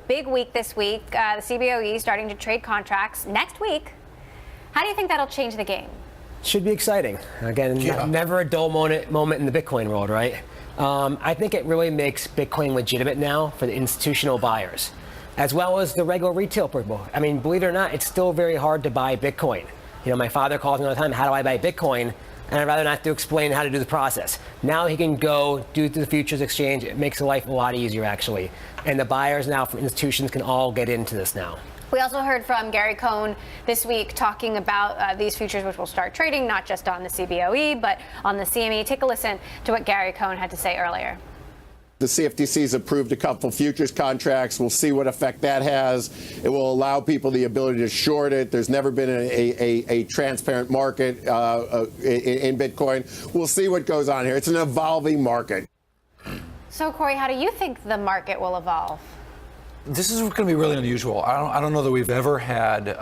big week this week. The CBOE starting to trade contracts next week. How do you think that'll change the game? Should be exciting. Again, never a dull moment in the Bitcoin world, right? I think it really makes Bitcoin legitimate now for the institutional buyers, as well as the regular retail people. I mean, believe it or not, it's still very hard to buy Bitcoin. You know, my father calls me all the time, how do I buy Bitcoin? And I'd rather not have to explain how to do the process. Now he can go do the futures exchange. It makes life a lot easier, actually. And the buyers now from institutions can all get into this now. We also heard from Gary Cohn this week talking about these futures, which will start trading not just on the CBOE, but on the CME. Take a listen to what Gary Cohn had to say earlier. The CFTC's approved a couple futures contracts. We'll see what effect that has. It will allow people the ability to short it. There's never been a transparent market in Bitcoin. We'll see what goes on here. It's an evolving market. So, Corey, how do you think the market will evolve? This is going to be really unusual. I don't know that we've ever had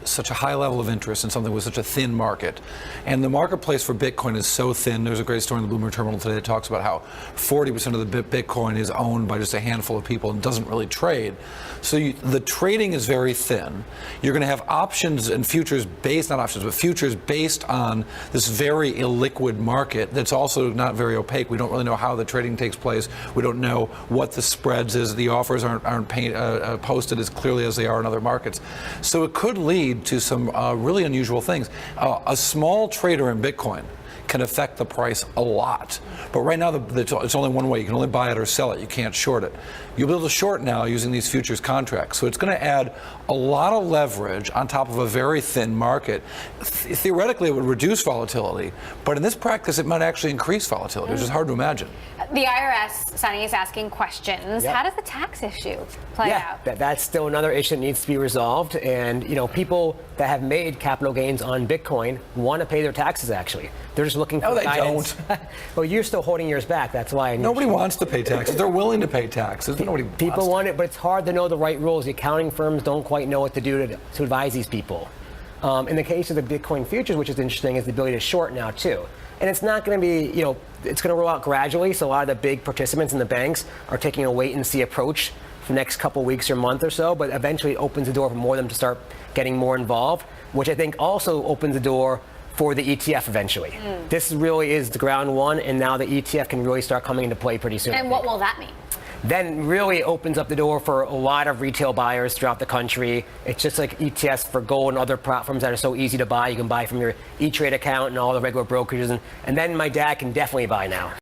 such a high level of interest in something with such a thin market. And the marketplace for Bitcoin is so thin. There's a great story in the Bloomberg Terminal today that talks about how 40% of the Bitcoin is owned by just a handful of people and doesn't really trade. So the trading is very thin. You're going to have options and futures based, not options, but futures based on this very illiquid market that's also not very opaque. We don't really know how the trading takes place. We don't know what the spreads is. The offers aren't posted as clearly as they are in other markets. So it could lead to some really unusual things. A small trader in Bitcoin can affect the price a lot. But right now, it's only one way. You can only buy it or sell it. You can't short it. You'll be able to short now using these futures contracts. So it's going to add a lot of leverage on top of a very thin market. Theoretically, it would reduce volatility. But in this practice, it might actually increase volatility, which is hard to imagine. The IRS, Sonny, is asking questions. Yep. How does the tax issue play out? That's still another issue that needs to be resolved. And, you know, people that have made capital gains on Bitcoin want to pay their taxes, actually. They're just looking for guidance. Don't. Well, you're still holding yours back. That's why. Nobody wants to pay taxes. They're willing to pay taxes. People want it, but it's hard to know the right rules. The accounting firms don't quite know what to do to advise these people. In the case of the Bitcoin futures, which is interesting, is the ability to short now, too. And it's not going to be, you know, it's going to roll out gradually. So a lot of the big participants in the banks are taking a wait-and-see approach for the next couple weeks or month or so. But eventually it opens the door for more of them to start getting more involved, which I think also opens the door for the ETF eventually. This really is the ground one, and now the ETF can really start coming into play pretty soon. And what will that mean? Then really opens up the door for a lot of retail buyers throughout the country. It's just like ETFs for gold and other platforms that are so easy to buy. You can buy from your E-Trade account and all the regular brokerages. And then my dad can definitely buy now.